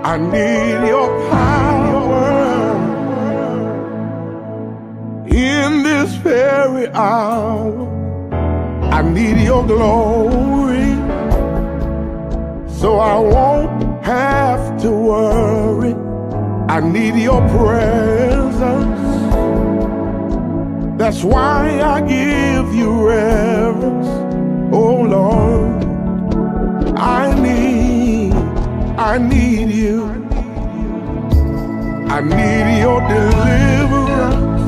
I need your power in this very hour. I need your glory, so I won't have to worry. I need your presence, that's why I give you reverence. Oh Lord, I need you. I need your deliverance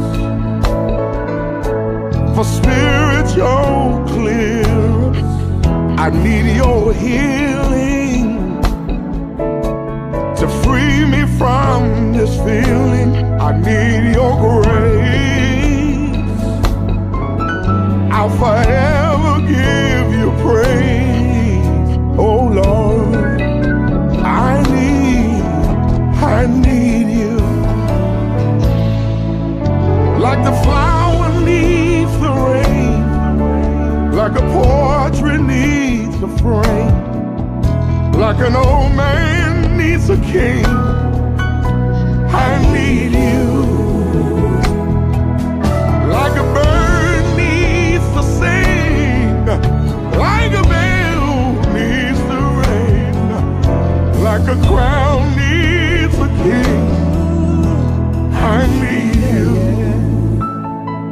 for spiritual clearance. I need your healing to free me from this feeling. I need your grace. I'll forever give you praise. Oh Lord, I need you. Like the flower needs the rain, like a portrait needs a frame, like an old man needs a king. I need you. Like a bird needs to sing, like a bell needs the rain, like a crown needs a king. I need you.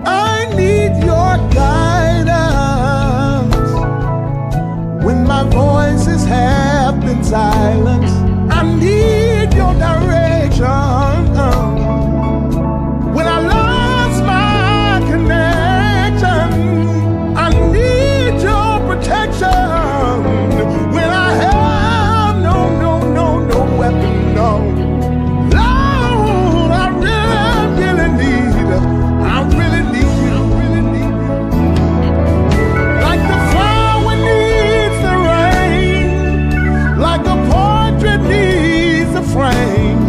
I need your guidance when my voices have been silenced. I need your direction when I lost my connection. I need your protection when I have no weapon, no. Lord, I really need you. Like the flower needs the rain, like a portrait needs a frame,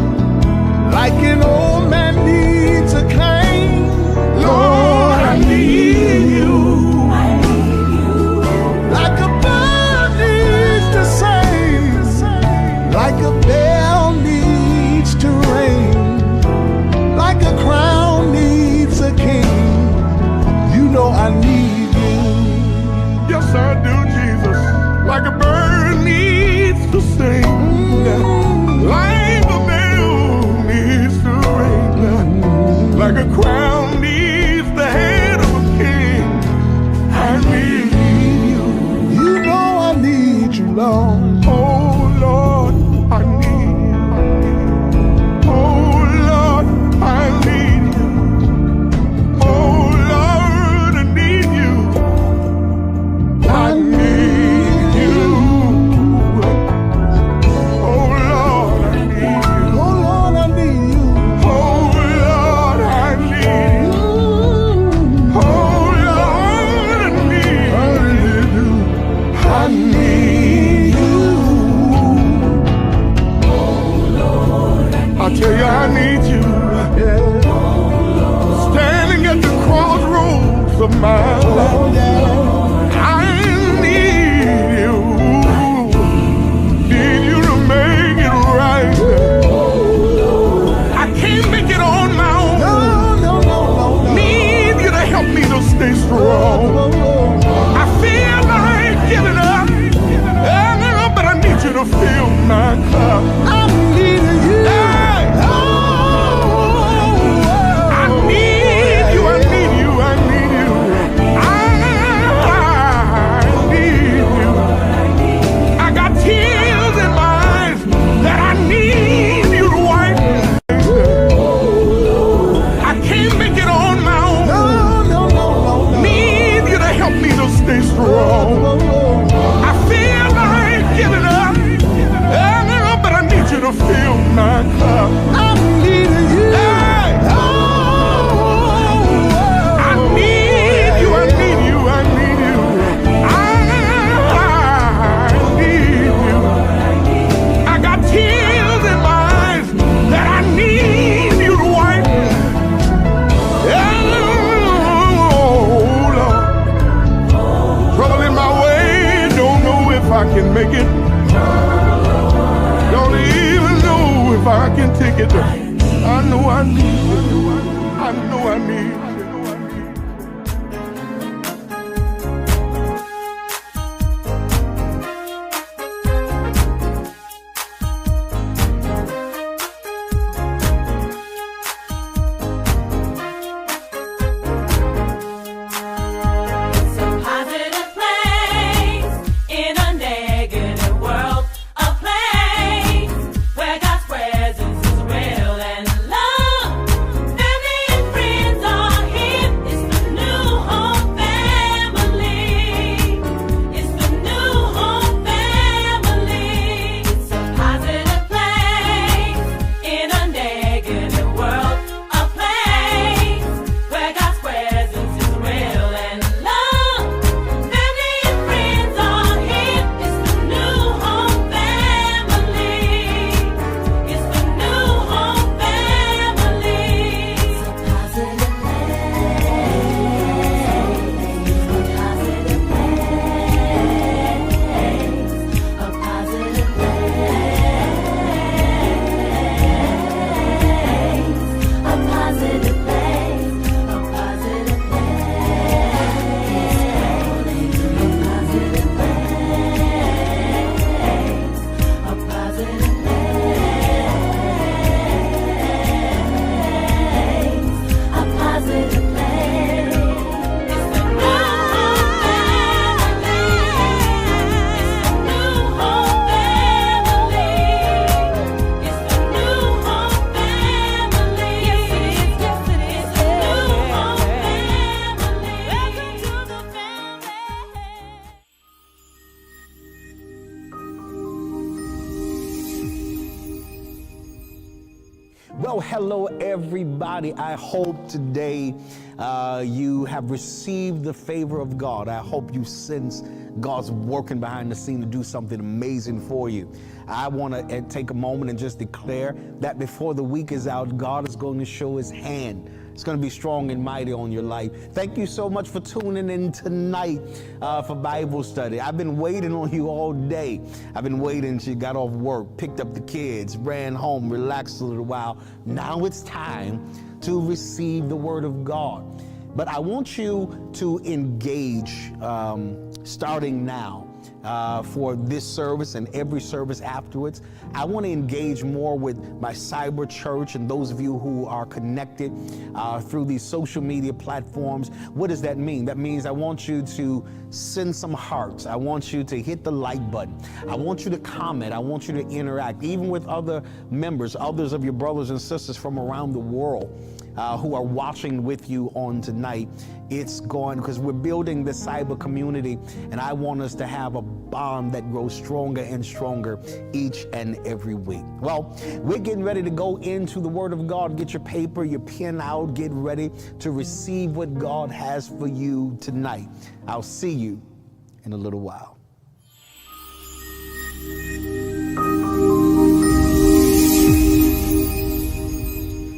like an old man needs a cane. Lord, I need you. Like a bird needs to sing, like a bell needs to ring, like a crown needs a king. You know I need you. Yes, I do, Jesus. Like a bird needs to sing, like a bell needs to ring, like a crown needs the head of a king. I need you. You know I need you, Lord. Oh Lord, I need you. Oh Lord, I need you. Oh Lord, I need you. I need you. Oh Lord, I need you. Oh Lord, I need you. Oh Lord, I need you. Oh Lord, I need you. I need you. I tell you, I need you. Standing at the crossroads of my life, I need you. Need you to make it right. I can't make it on my own. Need you to help me to stay strong. I feel like giving up, but I need you to fill my cup. I need you. I need you. I need you. I need you. I need you. I got tears in my eyes that I need you to wipe. I can't make it on my own. Need you to help me to stay strong. I feel like giving up, but I need you to fill my cup. I need you. I need you. I need you. I need you. I need you. I got tears in my eyes that I need you to wipe. Oh Lord, trouble in my way, don't know if I can make it. Don't even know it. I know I need it. I know I need it. Well, hello everybody. I hope today you have received the favor of God. I hope you sense God's working behind the scene to do something amazing for you. I want to take a moment and just declare that before the week is out, God is going to show his hand. It's going to be strong and mighty on your life. Thank you so much for tuning in tonight for Bible study. I've been waiting on you all day. I've been waiting till you got off work, picked up the kids, ran home, relaxed a little while. Now it's time to receive the word of God. But I want you to engage starting now. For this service and every service afterwards. I want to engage more with my cyber church and those of you who are connected through these social media platforms. What does that mean? That means I want you to send some hearts. I want you to hit the like button. I want you to comment. I want you to interact, even with other members, others of your brothers and sisters from around the world who are watching with you on tonight. It's going because we're building this cyber community, and I want us to have a bond that grows stronger and stronger each and every week. Well, we're getting ready to go into the Word of God. Get your paper, your pen out, get ready to receive what God has for you tonight. I'll see you in a little while.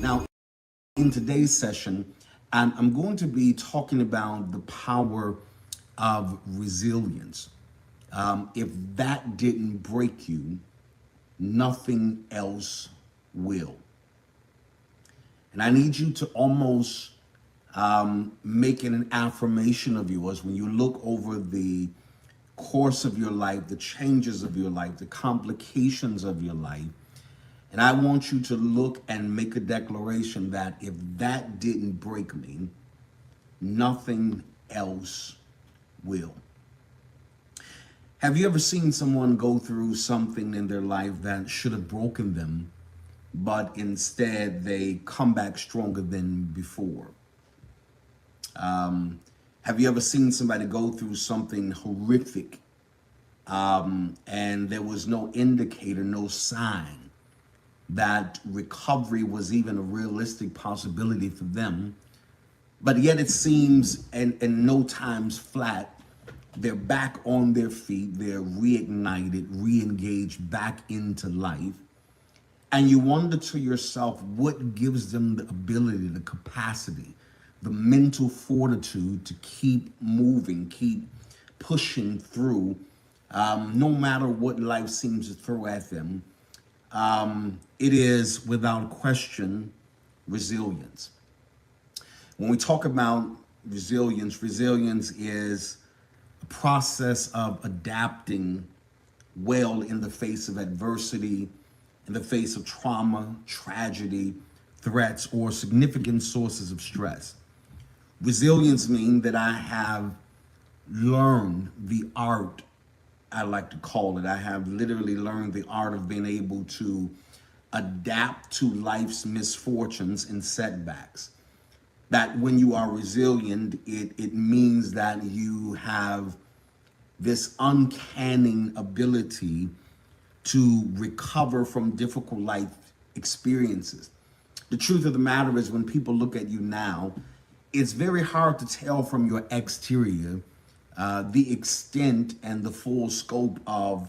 Now, in today's session, I'm going to be talking about the power of resilience. If that didn't break you, nothing else will. And I need you to almost make it an affirmation of yours when you look over the course of your life, the changes of your life, the complications of your life. And I want you to look and make a declaration that if that didn't break me, nothing else will. Have you ever seen someone go through something in their life that should have broken them, but instead they come back stronger than before? Have you ever seen somebody go through something horrific and there was no indicator, no sign that recovery was even a realistic possibility for them, but yet it seems in no times flat, they're back on their feet, they're reignited, re-engaged back into life. And you wonder to yourself, what gives them the ability, the capacity, the mental fortitude to keep moving, keep pushing through, no matter what life seems to throw at them. it is without question resilience. When we talk about resilience, resilience is a process of adapting well in the face of adversity, in the face of trauma, tragedy, threats, or significant sources of stress. Resilience means that I have learned the art, I like to call it. I have literally learned the art of being able to adapt to life's misfortunes and setbacks. That when you are resilient, it means that you have this uncanny ability to recover from difficult life experiences. The truth of the matter is, when people look at you now, it's very hard to tell from your exterior the extent and the full scope of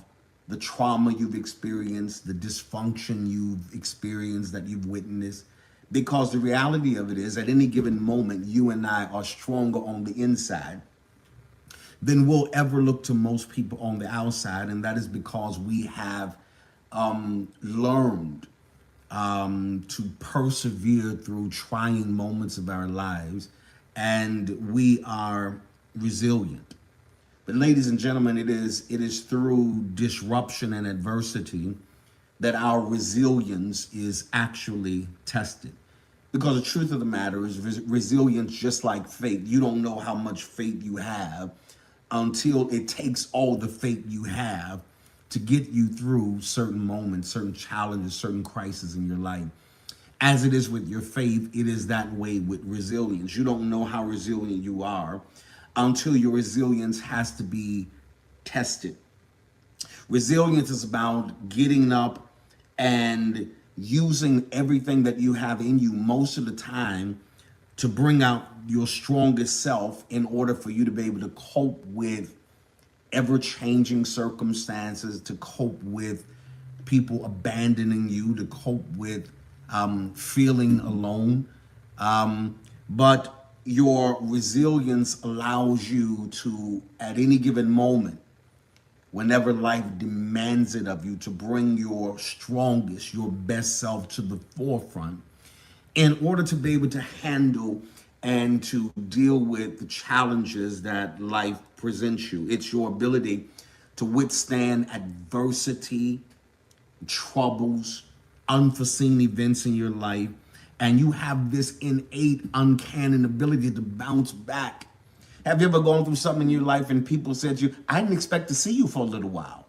the trauma you've experienced, the dysfunction you've experienced, that you've witnessed. Because the reality of it is, at any given moment, you and I are stronger on the inside than we'll ever look to most people on the outside. And that is because we have learned to persevere through trying moments of our lives, and we are resilient. But ladies and gentlemen, it is through disruption and adversity that our resilience is actually tested. Because the truth of the matter is, resilience, just like faith, you don't know how much faith you have until it takes all the faith you have to get you through certain moments, certain challenges, certain crises in your life. As it is with your faith, it is that way with resilience. You don't know how resilient you are until your resilience has to be tested. Resilience is about getting up and using everything that you have in you most of the time to bring out your strongest self in order for you to be able to cope with ever-changing circumstances, to cope with people abandoning you, to cope with feeling alone. But your resilience allows you to, at any given moment, whenever life demands it of you, to bring your strongest, your best self to the forefront in order to be able to handle and to deal with the challenges that life presents you. It's your ability to withstand adversity, troubles, unforeseen events in your life, and you have this innate, uncanny ability to bounce back. Have you ever gone through something in your life and people said to you, I didn't expect to see you for a little while?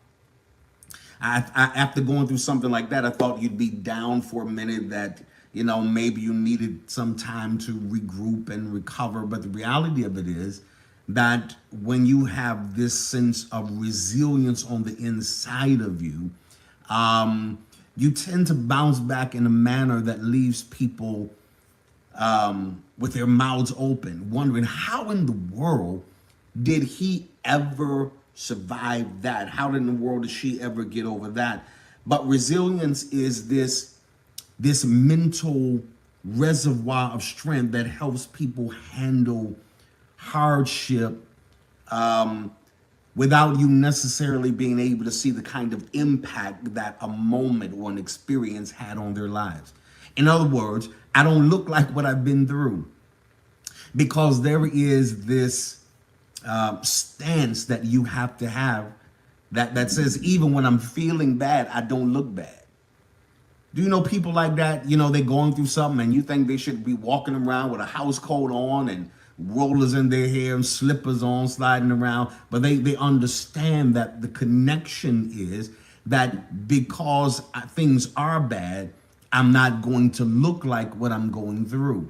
After going through something like that, I thought you'd be down for a minute, that, you know, maybe you needed some time to regroup and recover. But the reality of it is that when you have this sense of resilience on the inside of you, you tend to bounce back in a manner that leaves people with their mouths open, wondering, how in the world did he ever survive that? How in the world did she ever get over that? But resilience is this mental reservoir of strength that helps people handle hardship without you necessarily being able to see the kind of impact that a moment or an experience had on their lives. In other words, I don't look like what I've been through, because there is this stance that you have to have that says, even when I'm feeling bad, I don't look bad. Do you know people like that? You know, they're going through something and you think they should be walking around with a house coat on and rollers in their hair and slippers on, sliding around. But they understand that the connection is that because things are bad, I'm not going to look like what I'm going through.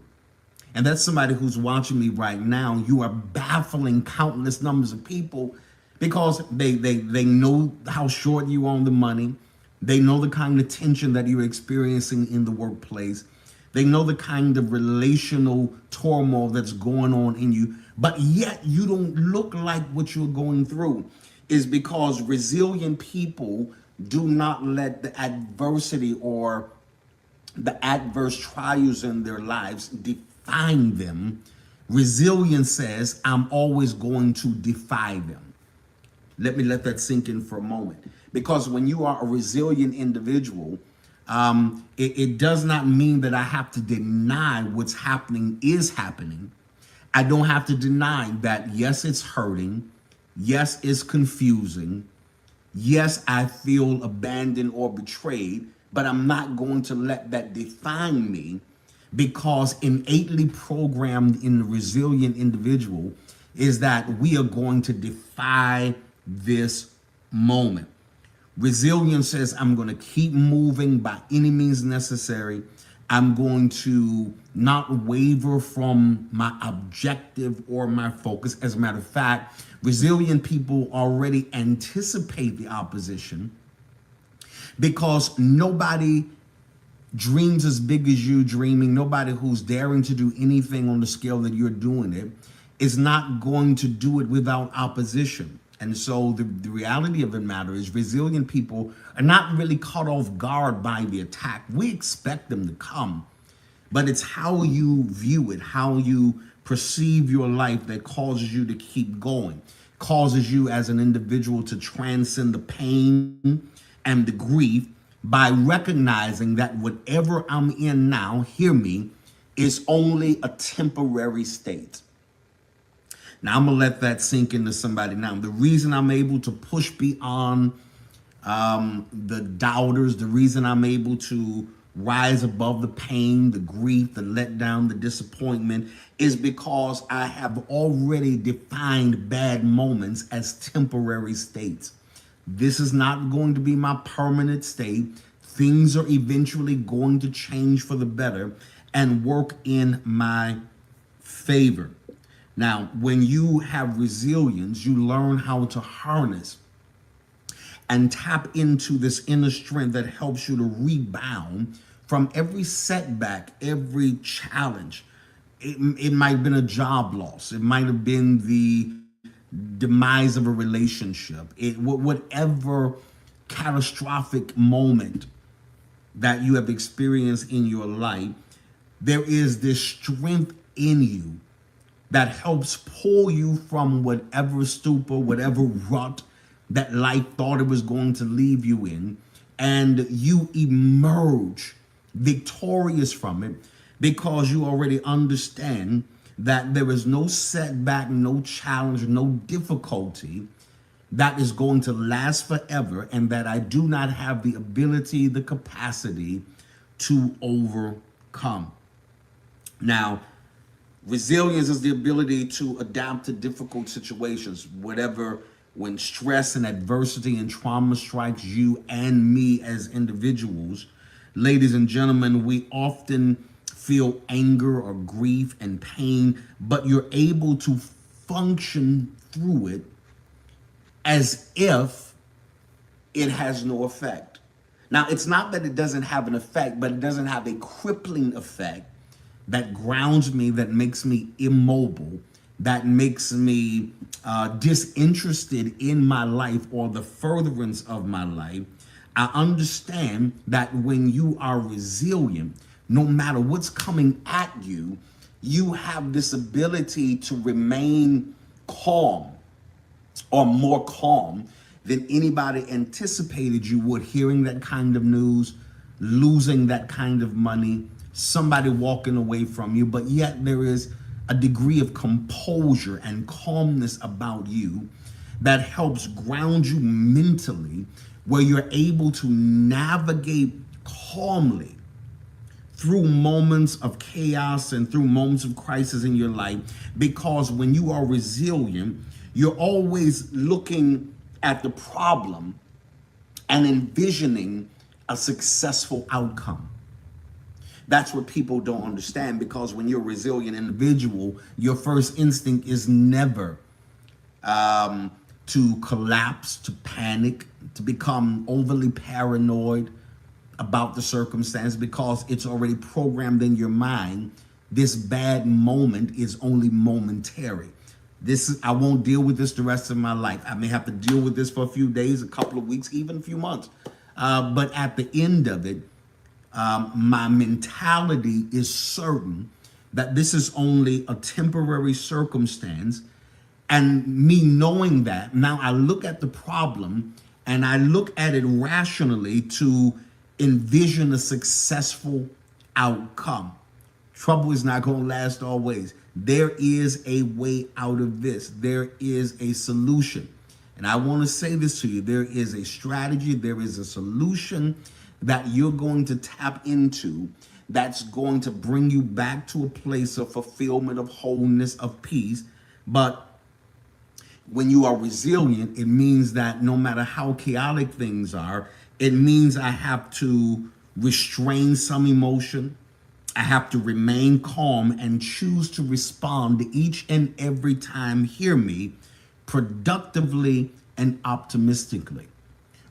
And that's somebody who's watching me right now. You are baffling countless numbers of people because they know how short you are on the money. They know the kind of tension that you're experiencing in the workplace. They know the kind of relational turmoil that's going on in you, but yet you don't look like what you're going through. Is because resilient people do not let the adversity or the adverse trials in their lives define them. Resilience says, I'm always going to defy them. Let me let that sink in for a moment. Because when you are a resilient individual, It does not mean that I have to deny what's happening is happening. I don't have to deny that, yes, it's hurting. Yes, it's confusing. Yes, I feel abandoned or betrayed, but I'm not going to let that define me, because innately programmed in the resilient individual is that we are going to defy this moment. Resilience says, I'm going to keep moving by any means necessary. I'm going to not waver from my objective or my focus. As a matter of fact, resilient people already anticipate the opposition, because nobody dreams as big as you dreaming. Nobody who's daring to do anything on the scale that you're doing it is not going to do it without opposition. And so the reality of the matter is, resilient people are not really caught off guard by the attack. We expect them to come, but it's how you view it, how you perceive your life, that causes you to keep going, causes you as an individual to transcend the pain and the grief by recognizing that whatever I'm in now, hear me, is only a temporary state. Now, I'm going to let that sink into somebody now. The reason I'm able to push beyond the doubters, the reason I'm able to rise above the pain, the grief, the letdown, the disappointment, is because I have already defined bad moments as temporary states. This is not going to be my permanent state. Things are eventually going to change for the better and work in my favor. Now, when you have resilience, you learn how to harness and tap into this inner strength that helps you to rebound from every setback, every challenge. It might have been a job loss. It might have been the demise of a relationship. Whatever catastrophic moment that you have experienced in your life, there is this strength in you that helps pull you from whatever stupor, whatever rut that life thought it was going to leave you in, and you emerge victorious from it, because you already understand that there is no setback, no challenge, no difficulty that is going to last forever, and that I do not have the ability, the capacity to overcome. Now, resilience is the ability to adapt to difficult situations, when stress and adversity and trauma strikes you and me as individuals. Ladies and gentlemen, we often feel anger or grief and pain, but you're able to function through it as if it has no effect. Now, it's not that it doesn't have an effect, but it doesn't have a crippling effect that grounds me, that makes me immobile, that makes me disinterested in my life or the furtherance of my life. I understand that when you are resilient, no matter what's coming at you, you have this ability to remain calm, or more calm than anybody anticipated you would, hearing that kind of news, losing that kind of money, somebody walking away from you, but yet there is a degree of composure and calmness about you that helps ground you mentally, where you're able to navigate calmly through moments of chaos and through moments of crisis in your life. Because when you are resilient, you're always looking at the problem and envisioning a successful outcome. That's what people don't understand, because when you're a resilient individual, your first instinct is never to collapse, to panic, to become overly paranoid about the circumstance, because it's already programmed in your mind. This bad moment is only momentary. I won't deal with this the rest of my life. I may have to deal with this for a few days, a couple of weeks, even a few months. But at the end of it, my mentality is certain that this is only a temporary circumstance. And me knowing that, now I look at the problem and I look at it rationally to envision a successful outcome. Trouble is not going to last always. There is a way out of this. There is a solution. And I want to say this to you. There is a strategy. There is a solution that you're going to tap into that's going to bring you back to a place of fulfillment, of wholeness, of peace. But when you are resilient, it means that no matter how chaotic things are, it means I have to restrain some emotion. I have to remain calm and choose to respond each and every time, hear me, productively and optimistically.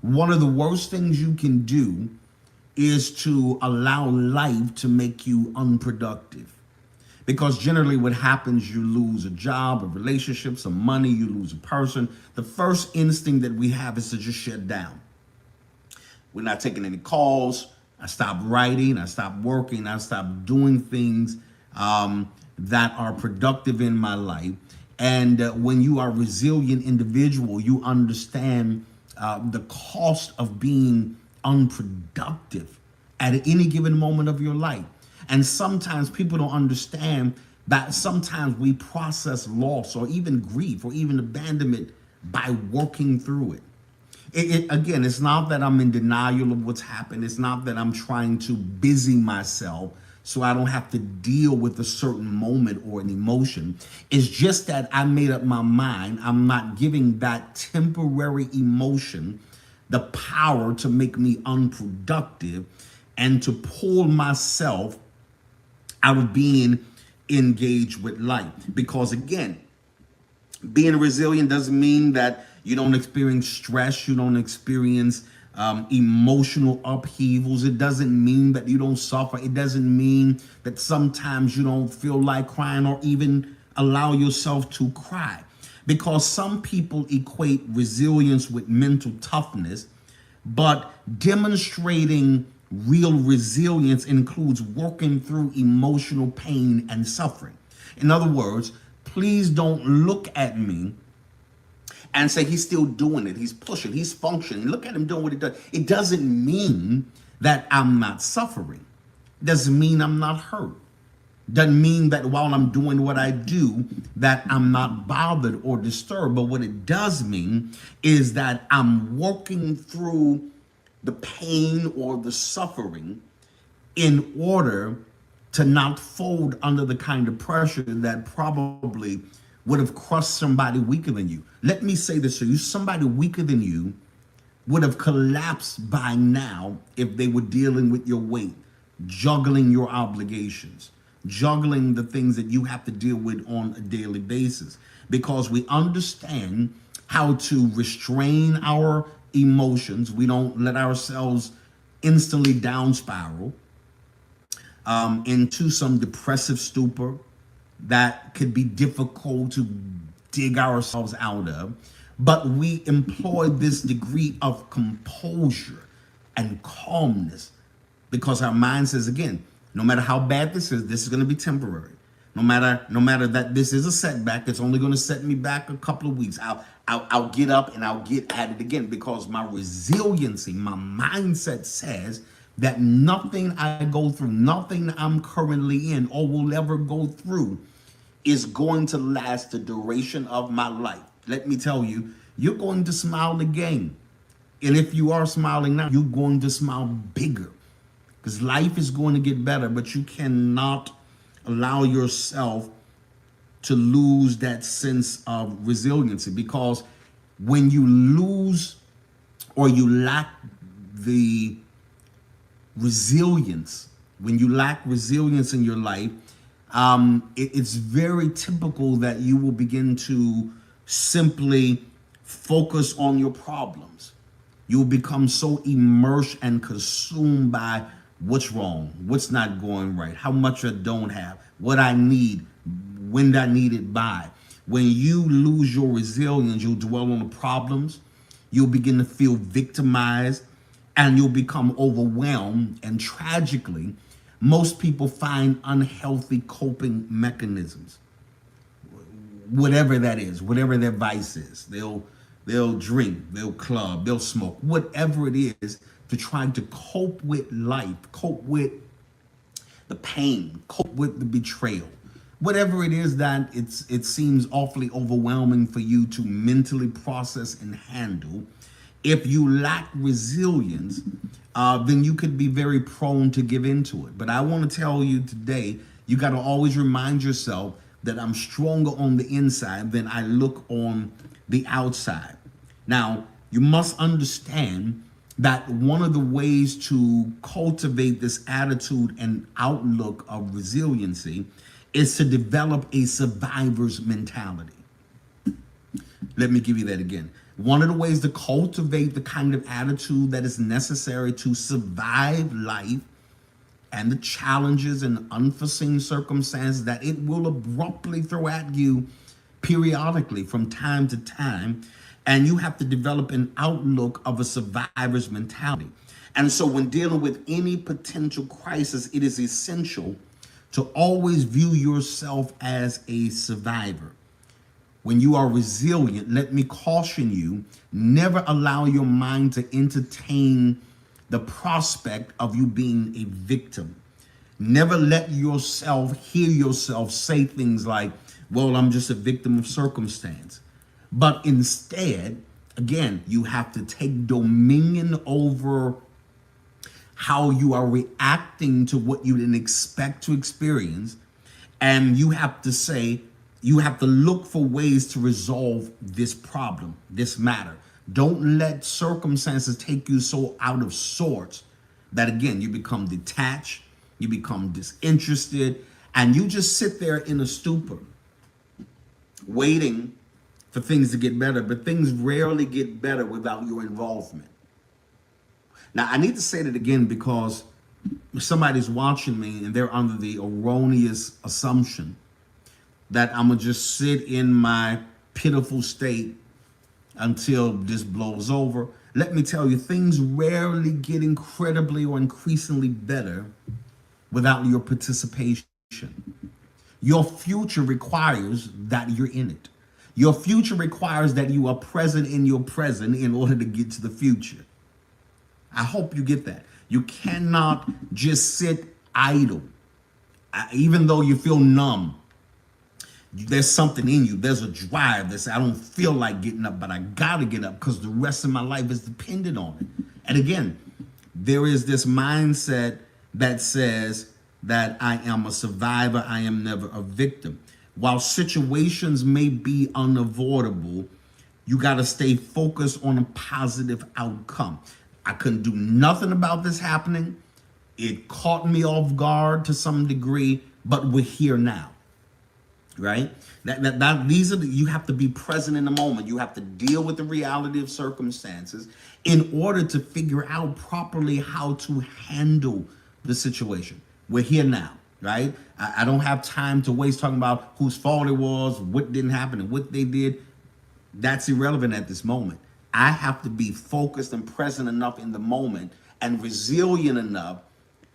One of the worst things you can do is to allow life to make you unproductive. Because generally what happens, you lose a job, a relationship, some money, you lose a person. The first instinct that we have is to just shut down. We're not taking any calls. I stopped writing, I stopped working, I stopped doing things that are productive in my life. And when you are a resilient individual, you understand the cost of being unproductive at any given moment of your life. And sometimes people don't understand that sometimes we process loss or even grief or even abandonment by working through it. Again, it's not that I'm in denial of what's happened. It's not that I'm trying to busy myself so I don't have to deal with a certain moment or an emotion. It's just that I made up my mind. I'm not giving that temporary emotion the power to make me unproductive and to pull myself out of being engaged with life. Because again, being resilient doesn't mean that you don't experience stress, you don't experience emotional upheavals. It doesn't mean that you don't suffer. It doesn't mean that sometimes you don't feel like crying or even allow yourself to cry. Because some people equate resilience with mental toughness, but demonstrating real resilience includes working through emotional pain and suffering. In other words, please don't look at me and say he's still doing it, he's pushing, he's functioning. Look at him doing what he does. It doesn't mean that I'm not suffering. It doesn't mean I'm not hurt. Doesn't mean that while I'm doing what I do, that I'm not bothered or disturbed. But what it does mean is that I'm working through the pain or the suffering in order to not fold under the kind of pressure that probably would have crushed somebody weaker than you. Let me say this to you. Somebody weaker than you would have collapsed by now if they were dealing with your weight, juggling your obligations, juggling the things that you have to deal with on a daily basis. Because we understand how to restrain our emotions. We don't let ourselves instantly down spiral into some depressive stupor that could be difficult to dig ourselves out of. But we employ this degree of composure and calmness because our mind says, again, no matter how bad this is going to be temporary. No matter that this is a setback, it's only going to set me back a couple of weeks. I'll get up and I'll get at it again, because my resiliency, my mindset says that nothing I go through, nothing I'm currently in or will ever go through is going to last the duration of my life. Let me tell you, you're going to smile again. And if you are smiling now, you're going to smile bigger, because life is going to get better, but you cannot allow yourself to lose that sense of resiliency. Because when you lose or you lack the resilience, when you lack resilience in your life, it's very typical that you will begin to simply focus on your problems. You'll become so immersed and consumed by what's wrong, what's not going right, how much I don't have, what I need, when I need it by. When you lose your resilience, you'll dwell on the problems, you'll begin to feel victimized, and you'll become overwhelmed. And tragically, most people find unhealthy coping mechanisms, whatever that is, whatever their vice is. They'll drink, they'll club, they'll smoke, whatever it is to try to cope with life, cope with the pain, cope with the betrayal. Whatever it is that it seems awfully overwhelming for you to mentally process and handle, if you lack resilience, then you could be very prone to give into it. But I want to tell you today, you got to always remind yourself that I'm stronger on the inside than I look on the outside. Now, you must understand that one of the ways to cultivate this attitude and outlook of resiliency is to develop a survivor's mentality. Let me give you that again. One of the ways to cultivate the kind of attitude that is necessary to survive life and the challenges and unforeseen circumstances that it will abruptly throw at you periodically from time to time. And you have to develop an outlook of a survivor's mentality. And so when dealing with any potential crisis, it is essential to always view yourself as a survivor. When you are resilient, let me caution you, never allow your mind to entertain the prospect of you being a victim. Never let yourself hear yourself say things like, well, I'm just a victim of circumstance. But instead, again, you have to take dominion over how you are reacting to what you didn't expect to experience. And you have to say, you have to look for ways to resolve this problem, this matter. Don't let circumstances take you so out of sorts that, again, you become detached, you become disinterested, and you just sit there in a stupor, waiting for things to get better. But things rarely get better without your involvement. Now, I need to say that again because somebody's watching me and they're under the erroneous assumption that I'm going to just sit in my pitiful state until this blows over. Let me tell you, things rarely get incredibly or increasingly better without your participation. Your future requires that you're in it. Your future requires that you are present in your present in order to get to the future. I hope you get that. You cannot just sit idle. Even though you feel numb, there's something in you. There's a drive that says, I don't feel like getting up, but I got to get up because the rest of my life is dependent on it. And again, there is this mindset that says that I am a survivor, I am never a victim. While situations may be unavoidable, you got to stay focused on a positive outcome. I couldn't do nothing about this happening. It caught me off guard to some degree, but we're here now, right? You have to be present in the moment. You have to deal with the reality of circumstances in order to figure out properly how to handle the situation. We're here now, right? I don't have time to waste talking about whose fault it was, what didn't happen, and what they did. That's irrelevant at this moment. I have to be focused and present enough in the moment and resilient enough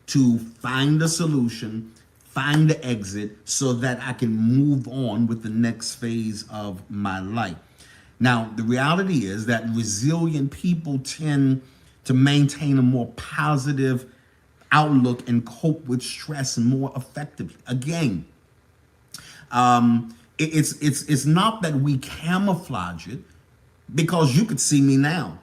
to find a solution, find the exit so that I can move on with the next phase of my life. Now, the reality is that resilient people tend to maintain a more positive outlook and cope with stress more effectively. Again, it's not that we camouflage it, because you could see me now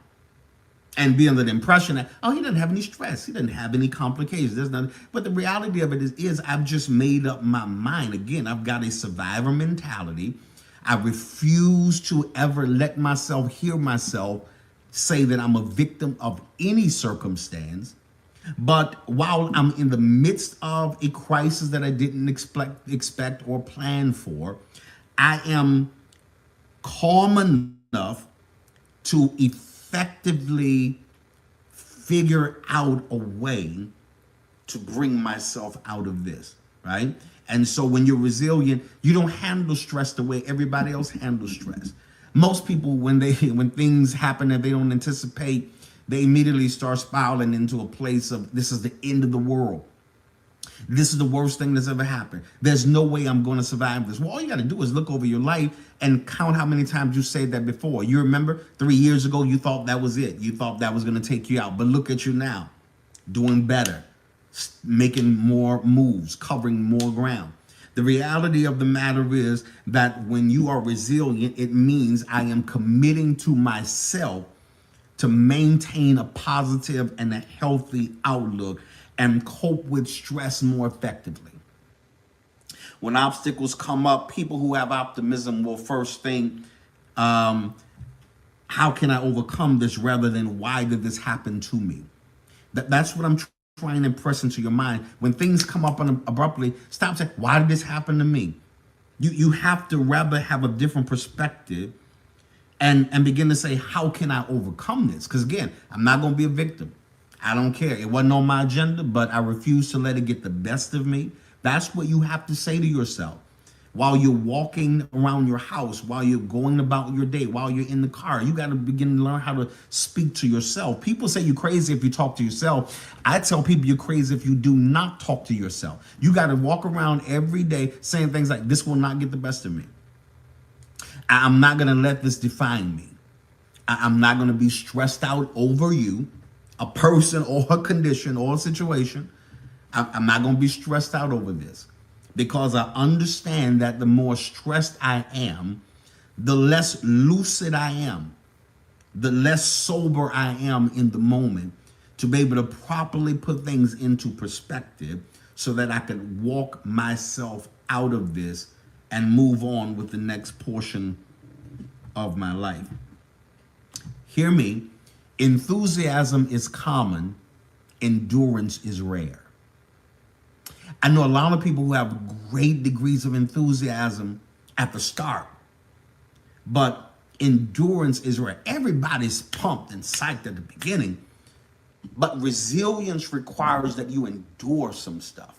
and be under the impression that, oh, he doesn't have any stress, he doesn't have any complications. There's nothing. But the reality of it is I've just made up my mind. Again, I've got a survivor mentality. I refuse to ever let myself hear myself say that I'm a victim of any circumstance. But while I'm in the midst of a crisis that I didn't expect or plan for, I am calm enough to effectively figure out a way to bring myself out of this, right? And so when you're resilient, you don't handle stress the way everybody else handles stress. Most people, when things happen that they don't anticipate, they immediately start spiraling into a place of, this is the end of the world. This is the worst thing that's ever happened. There's no way I'm going to survive this. Well, all you got to do is look over your life and count how many times you said that before. You remember 3 years ago, you thought that was it. You thought that was going to take you out. But look at you now, doing better, making more moves, covering more ground. The reality of the matter is that when you are resilient, it means I am committing to myself to maintain a positive and a healthy outlook and cope with stress more effectively. When obstacles come up, people who have optimism will first think, how can I overcome this, rather than why did this happen to me? That's what I'm trying to impress into your mind. When things come up abruptly, stop saying, why did this happen to me? You have to rather have a different perspective and begin to say, how can I overcome this? Because again, I'm not going to be a victim. I don't care. It wasn't on my agenda, but I refuse to let it get the best of me. That's what you have to say to yourself. While you're walking around your house, while you're going about your day, while you're in the car, you got to begin to learn how to speak to yourself. People say you're crazy if you talk to yourself. I tell people you're crazy if you do not talk to yourself. You got to walk around every day saying things like, this will not get the best of me. I'm not going to let this define me. I'm not going to be stressed out over you, a person or a condition or a situation. I'm not going to be stressed out over this, because I understand that the more stressed I am, the less lucid I am, the less sober I am in the moment to be able to properly put things into perspective so that I can walk myself out of this and move on with the next portion of my life. Hear me. Enthusiasm is common. Endurance is rare. I know a lot of people who have great degrees of enthusiasm at the start, but endurance is rare. Everybody's pumped and psyched at the beginning, but resilience requires that you endure some stuff.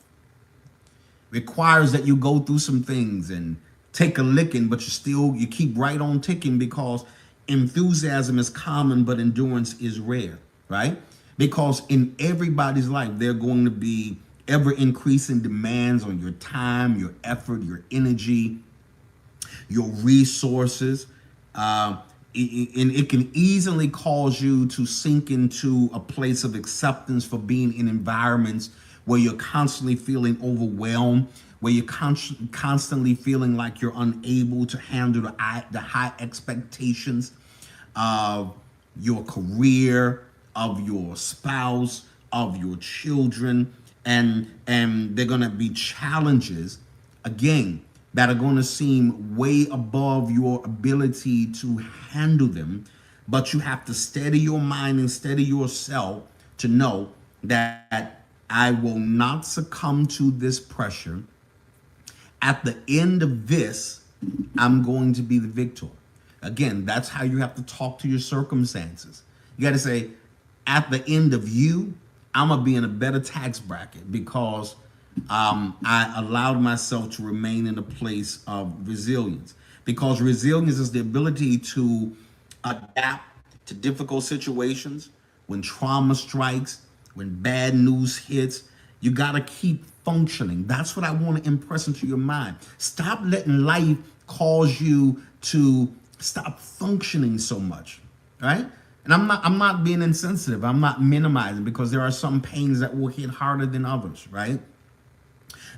Requires that you go through some things and take a licking, but you keep right on ticking, because enthusiasm is common, but endurance is rare, right? Because in everybody's life, there are going to be ever increasing demands on your time, your effort, your energy, your resources. And it can easily cause you to sink into a place of acceptance for being in environments where you're constantly feeling overwhelmed, where you're constantly feeling like you're unable to handle the high expectations of your career, of your spouse, of your children. And they're going to be challenges, again, that are going to seem way above your ability to handle them. But you have to steady your mind and steady yourself to know that I will not succumb to this pressure. At the end of this, I'm going to be the victor. Again, that's how you have to talk to your circumstances. You got to say, at the end of you, I'm going to be in a better tax bracket because I allowed myself to remain in a place of resilience. Because resilience is the ability to adapt to difficult situations. When trauma strikes, when bad news hits, you got to keep functioning. That's what I want to impress into your mind. Stop letting life cause you to stop functioning so much, right? And I'm not being insensitive. I'm not minimizing, because there are some pains that will hit harder than others, right?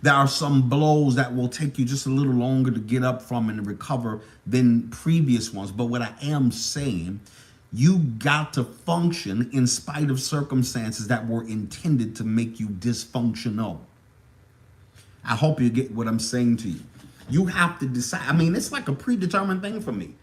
There are some blows that will take you just a little longer to get up from and recover than previous ones. But what I am saying, you got to function in spite of circumstances that were intended to make you dysfunctional. I hope you get what I'm saying to you. You have to decide. I mean, it's like a predetermined thing for me.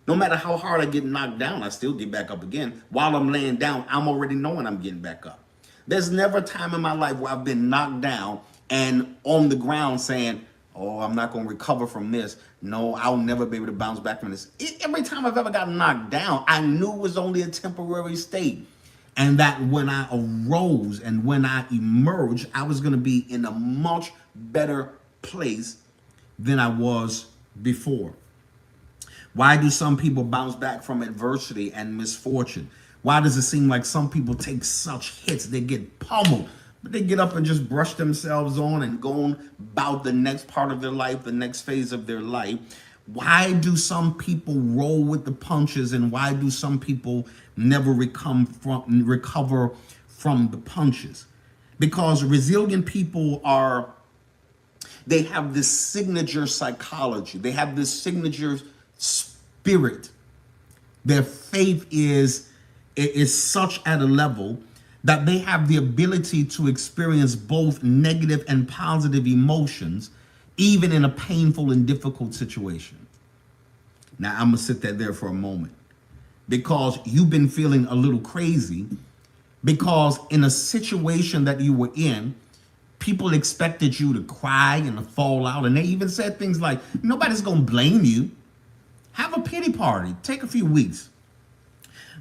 No matter how hard I get knocked down, I still get back up again. While I'm laying down, I'm already knowing I'm getting back up. There's never a time in my life where I've been knocked down and on the ground saying, oh, I'm not going to recover from this. No, I'll never be able to bounce back from this. Every time I've ever gotten knocked down, I knew it was only a temporary state. And that when I arose and when I emerged, I was going to be in a much better place than I was before. Why do some people bounce back from adversity and misfortune? Why does it seem like some people take such hits, they get pummeled, but they get up and just brush themselves on and go on about the next part of their life, the next phase of their life. Why do some people roll with the punches, and why do some people never recover from the punches? Because resilient people they have this signature psychology. They have this signature spirit. Their faith is such at a level that they have the ability to experience both negative and positive emotions, even in a painful and difficult situation. Now, I'm going to sit there for a moment, because you've been feeling a little crazy, because in a situation that you were in, people expected you to cry and to fall out. And they even said things like, nobody's going to blame you. Have a pity party. Take a few weeks.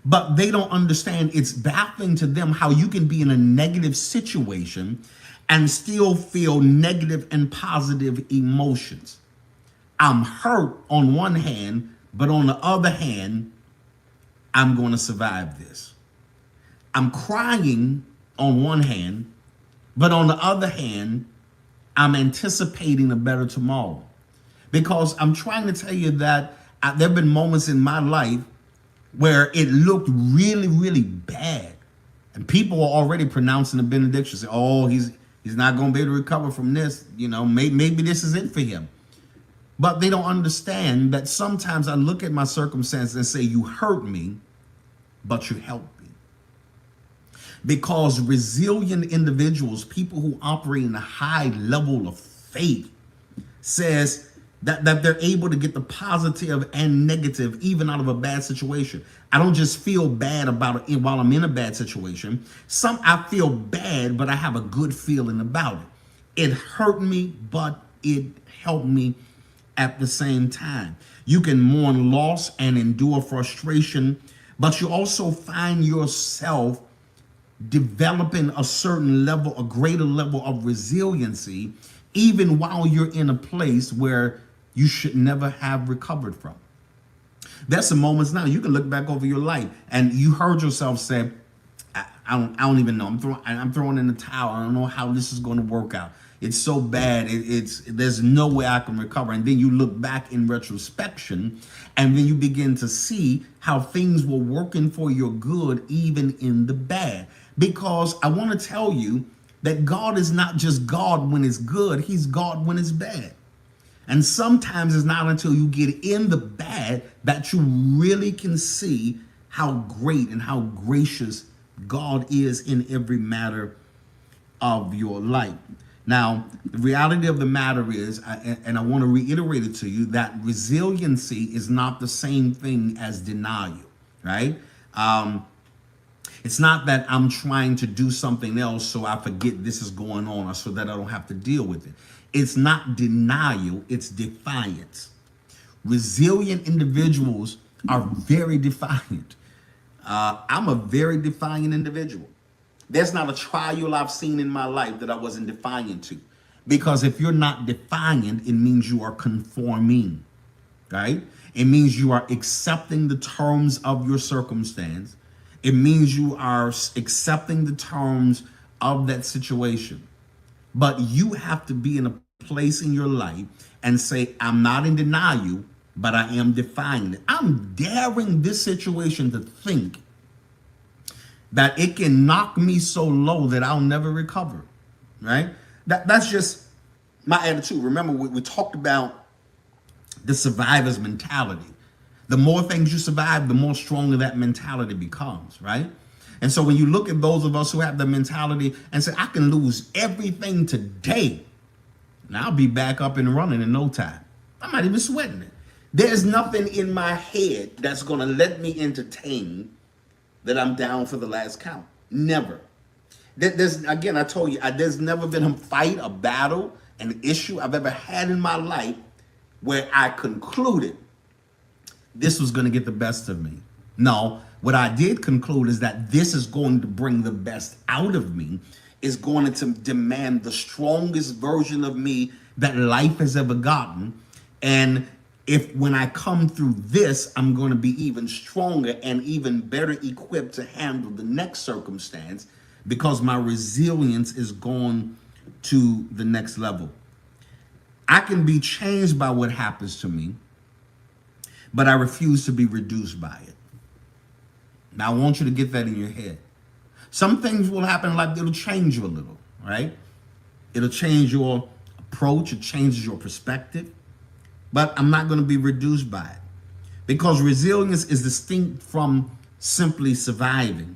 But they don't understand. It's baffling to them how you can be in a negative situation and still feel negative and positive emotions. I'm hurt on one hand, but on the other hand, I'm going to survive this. I'm crying on one hand, but on the other hand, I'm anticipating a better tomorrow. Because I'm trying to tell you that there have been moments in my life where it looked really, really bad. And people were already pronouncing the benediction, say, oh, he's not going to be able to recover from this. You know, maybe this is it for him. But they don't understand that sometimes I look at my circumstances and say, you hurt me, but you helped me. Because resilient individuals, people who operate in a high level of faith, says that they're able to get the positive and negative even out of a bad situation. I don't just feel bad about it while I'm in a bad situation. I feel bad, but I have a good feeling about it. It hurt me, but it helped me at the same time. You can mourn loss and endure frustration, but you also find yourself developing a greater level of resiliency, even while you're in a place where you should never have recovered from. There's some moments now you can look back over your life and you heard yourself say, I don't even know. I'm throwing in the towel. I don't know how this is going to work out. It's so bad. There's no way I can recover. And then you look back in retrospection, and then you begin to see how things were working for your good, even in the bad. Because I want to tell you that God is not just God when it's good. He's God when it's bad. And sometimes it's not until you get in the bad that you really can see how great and how gracious God is in every matter of your life. Now, the reality of the matter is, and I want to reiterate it to you, that resiliency is not the same thing as denial, right? It's not that I'm trying to do something else so I forget this is going on or so that I don't have to deal with it. It's not denial, it's defiance. Resilient individuals are very defiant. I'm a very defiant individual. There's not a trial I've seen in my life that I wasn't defiant to. Because if you're not defiant, it means you are conforming, right? It means you are accepting the terms of your circumstance. It means you are accepting the terms of that situation. But you have to be in a place in your life and say, I'm not in denial, but I am defiant. I'm daring this situation to think that it can knock me so low that I'll never recover, right? That's just my attitude. Remember, we talked about the survivor's mentality. The more things you survive, the more stronger that mentality becomes, right? And so when you look at those of us who have the mentality and say, I can lose everything today, and I'll be back up and running in no time. I'm not even sweating it. There's nothing in my head that's going to let me entertain that I'm down for the last count. Never. Again, I told you, there's never been a fight, a battle, an issue I've ever had in my life where I concluded this was going to get the best of me. No, what I did conclude is that this is going to bring the best out of me, is going to demand the strongest version of me that life has ever gotten. And if when I come through this, I'm going to be even stronger and even better equipped to handle the next circumstance, because my resilience is gone to the next level. I can be changed by what happens to me, but I refuse to be reduced by it. Now, I want you to get that in your head. Some things will happen in life, it'll change you a little, right? It'll change your approach, it changes your perspective, but I'm not going to be reduced by it, because resilience is distinct from simply surviving,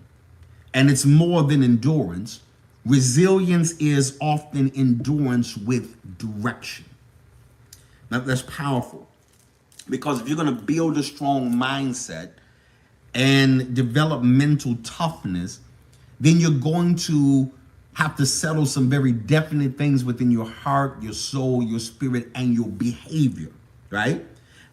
and it's more than endurance. Resilience is often endurance with direction. Now, that's powerful, because if you're going to build a strong mindset and develop mental toughness, then you're going to have to settle some very definite things within your heart, your soul, your spirit, and your behavior, right?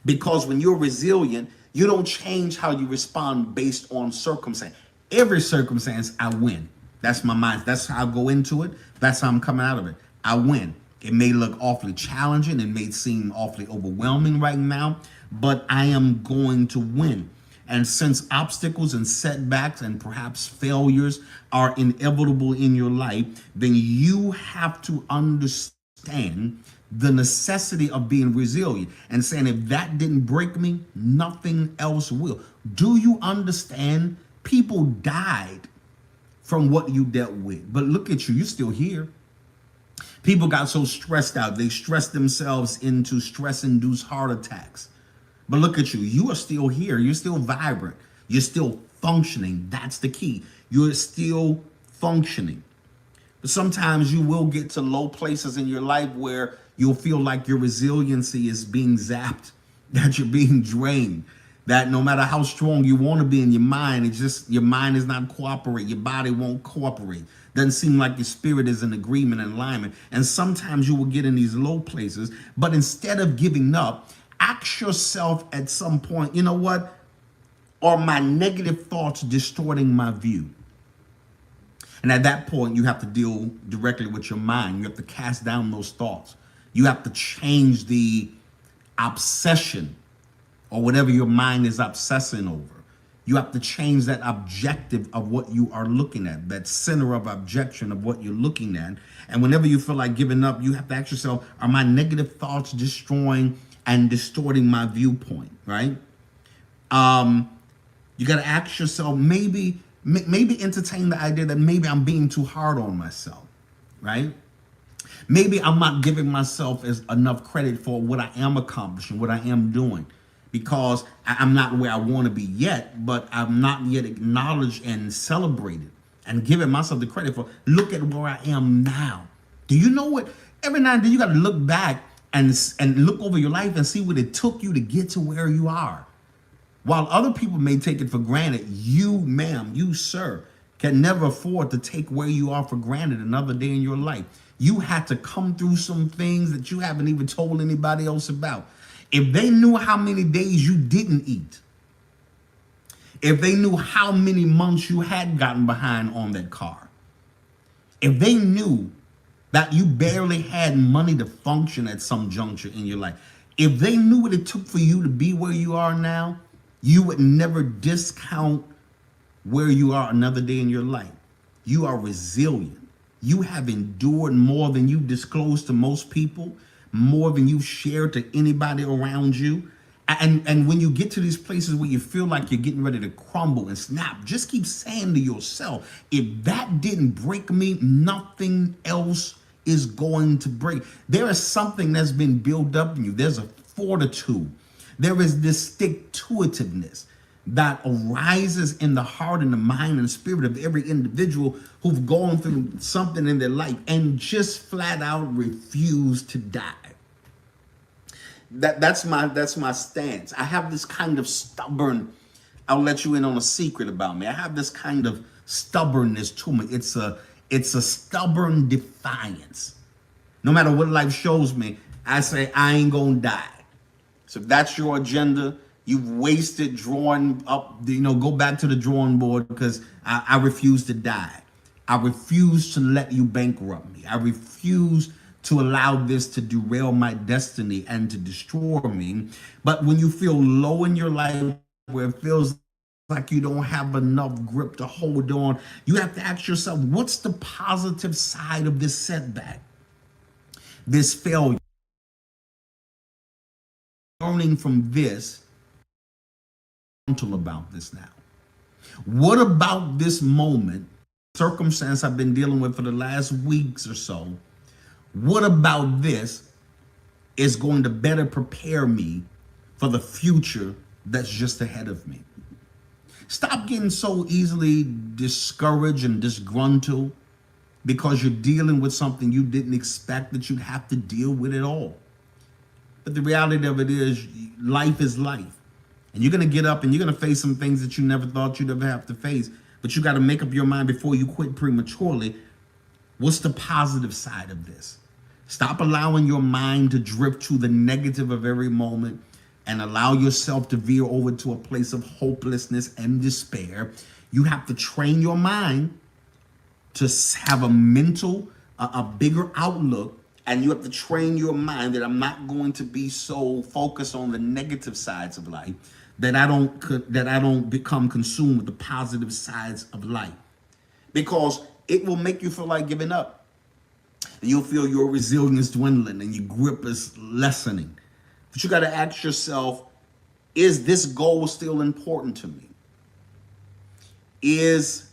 Because when you're resilient, you don't change how you respond based on circumstance. Every circumstance, I win. That's my mind. That's how I go into it. That's how I'm coming out of it. I win. It may look awfully challenging. It may seem awfully overwhelming right now, but I am going to win. And since obstacles and setbacks and perhaps failures are inevitable in your life, then you have to understand the necessity of being resilient and saying, if that didn't break me, nothing else will. Do you understand? People died from what you dealt with. But look at you, you're still here. People got so stressed out, they stressed themselves into stress-induced heart attacks. But look at you, you are still here. You're still vibrant. You're still functioning. That's the key. You're still functioning. But sometimes you will get to low places in your life where you'll feel like your resiliency is being zapped, that you're being drained, that no matter how strong you want to be in your mind, it's just your mind is not cooperating. Your body won't cooperate. Doesn't seem like your spirit is in agreement and alignment. And sometimes you will get in these low places, but instead of giving up, ask yourself at some point, you know what? Are my negative thoughts distorting my view? And at that point, you have to deal directly with your mind. You have to cast down those thoughts. You have to change the obsession or whatever your mind is obsessing over. You have to change that objective of what you are looking at, that center of objection of what you're looking at. And whenever you feel like giving up, you have to ask yourself, are my negative thoughts destroying and distorting my viewpoint, right? You got to ask yourself, maybe entertain the idea that maybe I'm being too hard on myself, right? Maybe I'm not giving myself enough credit for what I am accomplishing, what I am doing, because I'm not where I want to be yet, but I'm not yet acknowledged and celebrated and giving myself the credit for, look at where I am now. Do you know what? Every now and then you got to look back and look over your life and see what it took you to get to where you are. While other people may take it for granted, you, ma'am, you, sir, can never afford to take where you are for granted another day in your life. You had to come through some things that you haven't even told anybody else about. If they knew how many days you didn't eat, if they knew how many months you had gotten behind on that car, if they knew that you barely had money to function at some juncture in your life, if they knew what it took for you to be where you are now, you would never discount where you are another day in your life. You are resilient. You have endured more than you've disclosed to most people, more than you've shared to anybody around you. And when you get to these places where you feel like you're getting ready to crumble and snap, just keep saying to yourself, if that didn't break me, nothing else is going to break. There is something that's been built up in you. There's a fortitude. There is this stick-to-itiveness that arises in the heart and the mind and spirit of every individual who've gone through something in their life and just flat out refuse to die. That's my stance. I have this kind of stubborn, I'll let you in on a secret about me. I have this kind of stubbornness to me. It's a stubborn defiance. No matter what life shows me, I say, I ain't gonna die. So if that's your agenda, you've wasted drawing up, go back to the drawing board, because I refuse to die. I refuse to let you bankrupt me. I refuse to allow this to derail my destiny and to destroy me. But when you feel low in your life, where it feels like you don't have enough grip to hold on. You have to ask yourself, what's the positive side of this setback, this failure? Learning from this, about this now. What about this moment, circumstance I've been dealing with for the last weeks or so? What about this is going to better prepare me for the future that's just ahead of me? Stop getting so easily discouraged and disgruntled because you're dealing with something you didn't expect that you'd have to deal with at all. But the reality of it is, life is life. And you're going to get up and you're going to face some things that you never thought you'd ever have to face. But you got to make up your mind before you quit prematurely. What's the positive side of this? Stop allowing your mind to drift to the negative of every moment and allow yourself to veer over to a place of hopelessness and despair. You have to train your mind to have a mental, a bigger outlook. And you have to train your mind that I'm not going to be so focused on the negative sides of life that I don't become consumed with the positive sides of life, because it will make you feel like giving up. And you'll feel your resilience dwindling and your grip is lessening. But you got to ask yourself, is this goal still important to me? Is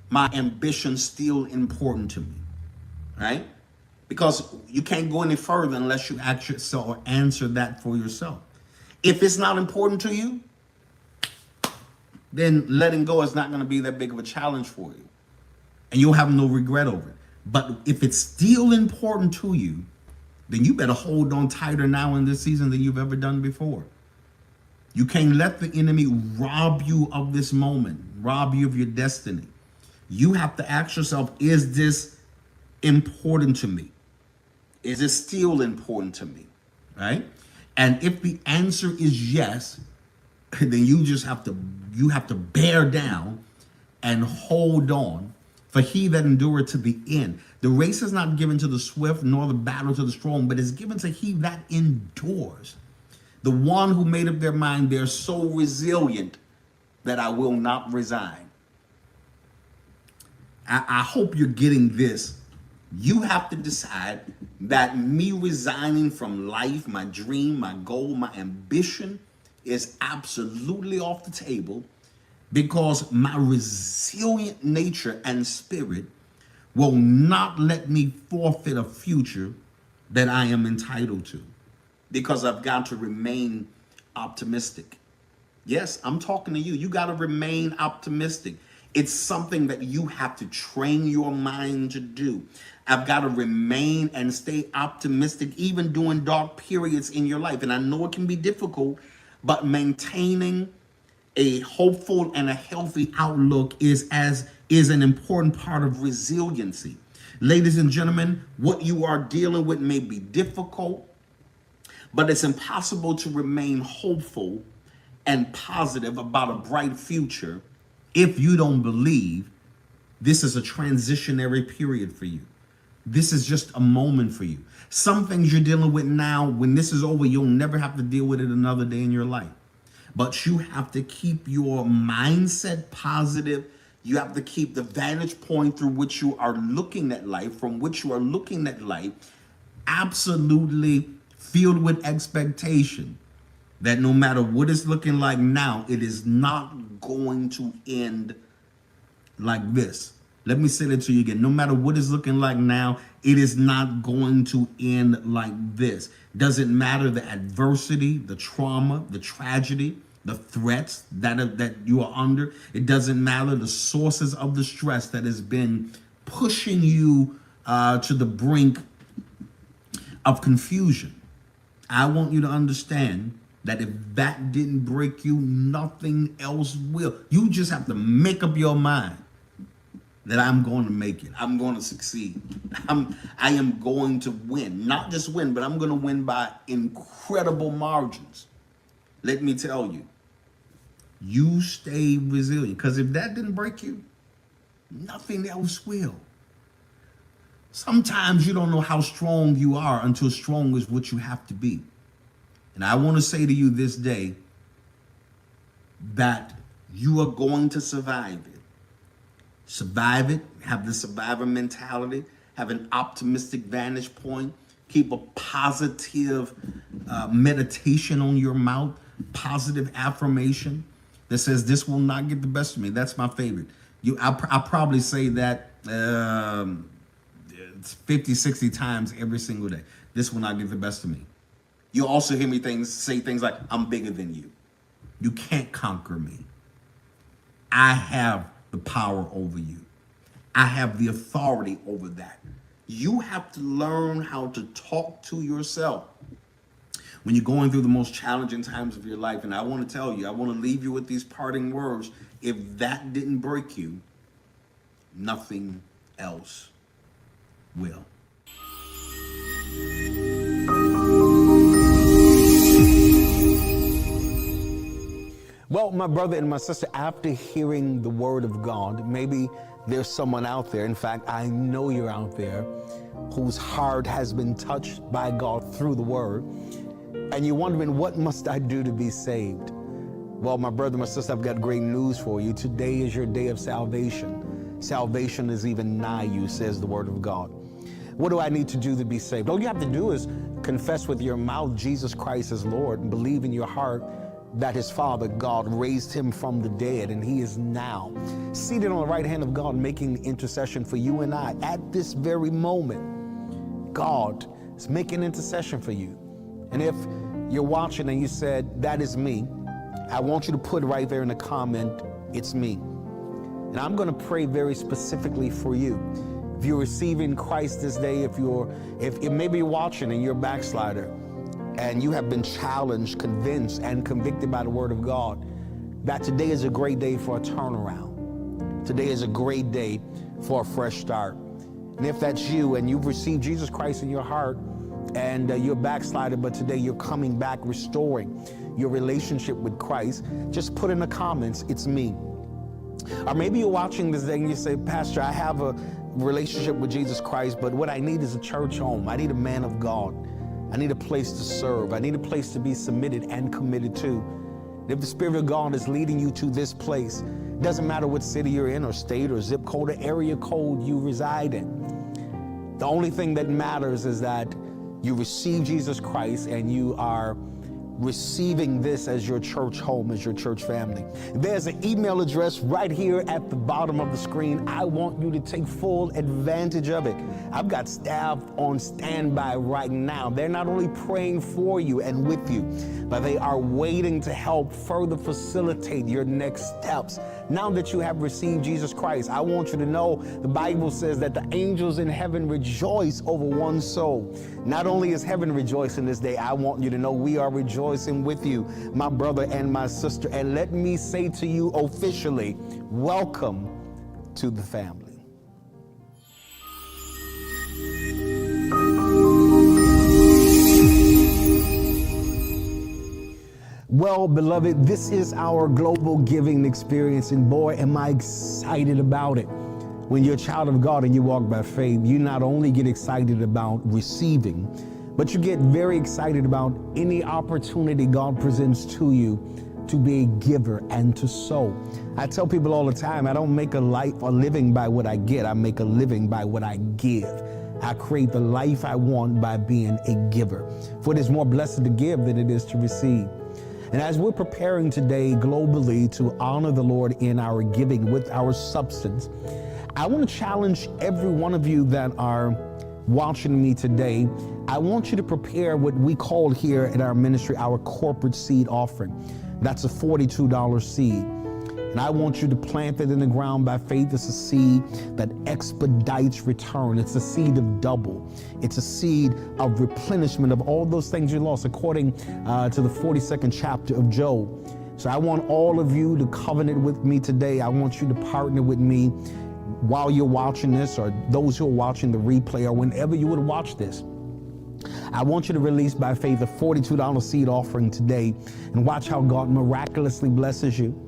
my ambition still important to me? Right? Because you can't go any further unless you ask yourself or answer that for yourself. If it's not important to you, then letting go is not going to be that big of a challenge for you. And you'll have no regret over it. But if it's still important to you, then you better hold on tighter now in this season than you've ever done before. You can't let the enemy rob you of this moment, rob you of your destiny. You have to ask yourself, is this important to me? Is it still important to me? Right? And if the answer is yes, then you have to bear down and hold on. For he that endureth to the end. The race is not given to the swift, nor the battle to the strong, but is given to he that endures. The one who made up their mind, they're so resilient that I will not resign. I hope you're getting this. You have to decide that me resigning from life, my dream, my goal, my ambition is absolutely off the table, because my resilient nature and spirit will not let me forfeit a future that I am entitled to, because I've got to remain optimistic. Yes, I'm talking to you. You got to remain optimistic. It's something that you have to train your mind to do. I've got to remain and stay optimistic even during dark periods in your life. And I know it can be difficult, but maintaining a hopeful and a healthy outlook is an important part of resiliency. Ladies and gentlemen, what you are dealing with may be difficult, but it's impossible to remain hopeful and positive about a bright future if you don't believe this is a transitionary period for you. This is just a moment for you. Some things you're dealing with now, when this is over, you'll never have to deal with it another day in your life. But you have to keep your mindset positive. You have to keep the vantage point through which you are looking at life, from which you are looking at life, absolutely filled with expectation that no matter what it's looking like now, it is not going to end like this. Let me say that to you again. No matter what it's looking like now, it is not going to end like this. Doesn't matter the adversity, the trauma, the tragedy, the threats that you are under. It doesn't matter the sources of the stress that has been pushing you to the brink of confusion. I want you to understand that if that didn't break you, nothing else will. You just have to make up your mind that I'm going to make it. I'm going to succeed. I am going to win. Not just win, but I'm going to win by incredible margins. Let me tell you, you stay resilient, because if that didn't break you, nothing else will. Sometimes you don't know how strong you are until strong is what you have to be. And I want to say to you this day that You are going to survive it. Survive it. Have the survivor mentality. Have an optimistic vantage point. Keep a positive meditation on your mouth. Positive affirmation that says, this will not get the best of me. That's my favorite. I'll probably say that 50, 60 times every single day. This will not get the best of me. You'll also hear me say things like, I'm bigger than you. You can't conquer me. I have the power over you. I have the authority over that. You have to learn how to talk to yourself when you're going through the most challenging times of your life. And I want to tell you, I want to leave you with these parting words. If that didn't break you, nothing else will. Well, my brother and my sister, after hearing the word of God, maybe there's someone out there, in fact, I know you're out there, whose heart has been touched by God through the word, and you're wondering, what must I do to be saved? Well, my brother, my sister, I've got great news for you. Today is your day of salvation. Salvation is even nigh you, says the word of God. What do I need to do to be saved? All you have to do is confess with your mouth Jesus Christ is Lord, and believe in your heart that his Father, God, raised him from the dead, and he is now seated on the right hand of God, making intercession for you and I. At this very moment, God is making intercession for you. And if you're watching and you said, that is me, I want you to put right there in the comment, it's me. And I'm going to pray very specifically for you. If you're receiving Christ this day, if maybe you're watching and you're a backslider, and you have been challenged, convinced, and convicted by the word of God, that today is a great day for a turnaround. Today is a great day for a fresh start. And if that's you and you've received Jesus Christ in your heart and you're a backslider, but today you're coming back, restoring your relationship with Christ, just put in the comments, it's me. Or maybe you're watching this day and you say, Pastor, I have a relationship with Jesus Christ, but what I need is a church home. I need a man of God. I need a place to serve. I need a place to be submitted and committed to. If the Spirit of God is leading you to this place, it doesn't matter what city you're in or state or zip code or area code you reside in. The only thing that matters is that you receive Jesus Christ and you are receiving this as your church home, as your church family. There's an email address right here at the bottom of the screen. I want you to take full advantage of it. I've got staff on standby right now. They're not only praying for you and with you, but they are waiting to help further facilitate your next steps. Now that you have received Jesus Christ, I want you to know the Bible says that the angels in heaven rejoice over one soul. Not only is heaven rejoicing this day, I want you to know we are rejoicing with you, my brother and my sister. And let me say to you officially, welcome to the family. Well, beloved, this is our global giving experience, and boy, am I excited about it. When you're a child of God and you walk by faith, you not only get excited about receiving, but you get very excited about any opportunity God presents to you to be a giver and to sow. I tell people all the time, I don't make a living by what I get. I make a living by what I give. I create the life I want by being a giver. For it is more blessed to give than it is to receive. And as we're preparing today globally to honor the Lord in our giving with our substance, I want to challenge every one of you that are watching me today. I want you to prepare what we call here at our ministry our corporate seed offering. That's a $42 seed. And I want you to plant it in the ground by faith. It's a seed that expedites return. It's a seed of double. It's a seed of replenishment of all those things you lost, according to the 42nd chapter of Job. So I want all of you to covenant with me today. I want you to partner with me while you're watching this, or those who are watching the replay, or whenever you would watch this. I want you to release by faith a $42 seed offering today and watch how God miraculously blesses you.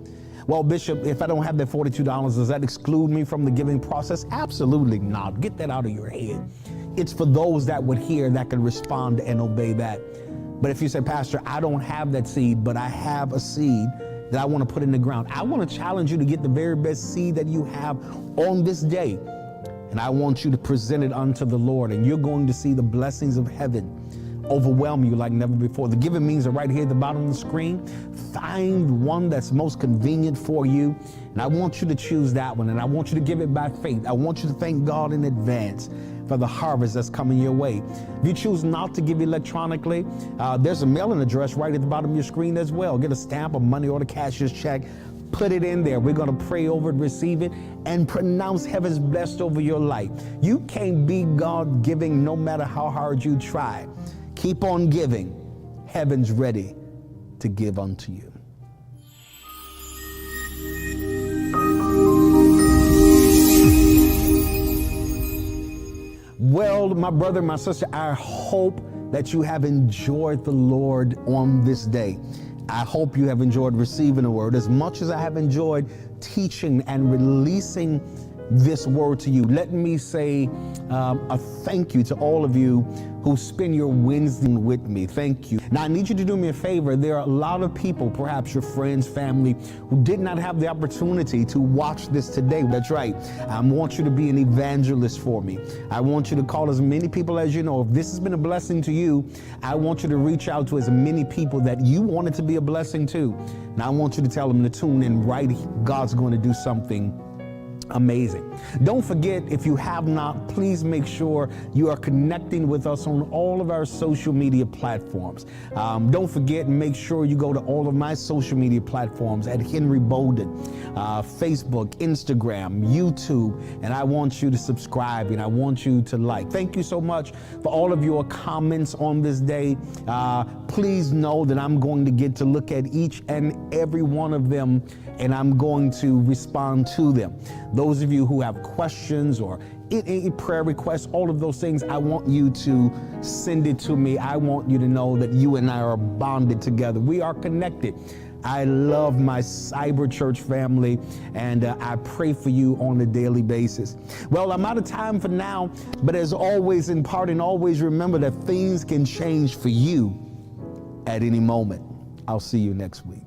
Well, Bishop, if I don't have that $42, does that exclude me from the giving process? Absolutely not. Get that out of your head. It's for those that would hear, that can respond and obey that. But if you say, Pastor, I don't have that seed, but I have a seed, that I want to put in the ground. I want to challenge you to get the very best seed that you have on this day. And I want you to present it unto the Lord. And you're going to see the blessings of heaven overwhelm you like never before. The giving means are right here at the bottom of the screen. Find one that's most convenient for you. And I want you to choose that one. And I want you to give it by faith. I want you to thank God in advance for the harvest that's coming your way. If you choose not to give electronically, there's a mailing address right at the bottom of your screen as well. Get a stamp, a money order, cashier's check. Put it in there. We're going to pray over it, receive it, and pronounce heaven's blessed over your life. You can't be God giving no matter how hard you try. Keep on giving. Heaven's ready to give unto you. Well, my brother, my sister, I hope that you have enjoyed the Lord on this day. I hope you have enjoyed receiving the word as much as I have enjoyed teaching and releasing this word to you. Let me say a thank you to all of you who spend your Wednesday with me. Thank you. Now, I need you to do me a favor. There are a lot of people, perhaps your friends, family, who did not have the opportunity to watch this today. That's right. I want you to be an evangelist for me. I want you to call as many people as you know. If this has been a blessing to you, I want you to reach out to as many people that you wanted to be a blessing to. And I want you to tell them to tune in right. God's going to do something amazing. Don't forget, if you have not, please make sure you are connecting with us on all of our social media platforms. Don't forget and make sure you go to all of my social media platforms at Henry Bolden, Facebook, Instagram, YouTube, and I want you to subscribe and I want you to like. Thank you so much for all of your comments on this day. Please know that I'm going to get to look at each and every one of them, and I'm going to respond to them. Those of you who have questions or any prayer requests, all of those things, I want you to send it to me. I want you to know that you and I are bonded together. We are connected. I love my cyber church family, and I pray for you on a daily basis. Well, I'm out of time for now, but as always, in part, and always remember that things can change for you at any moment. I'll see you next week.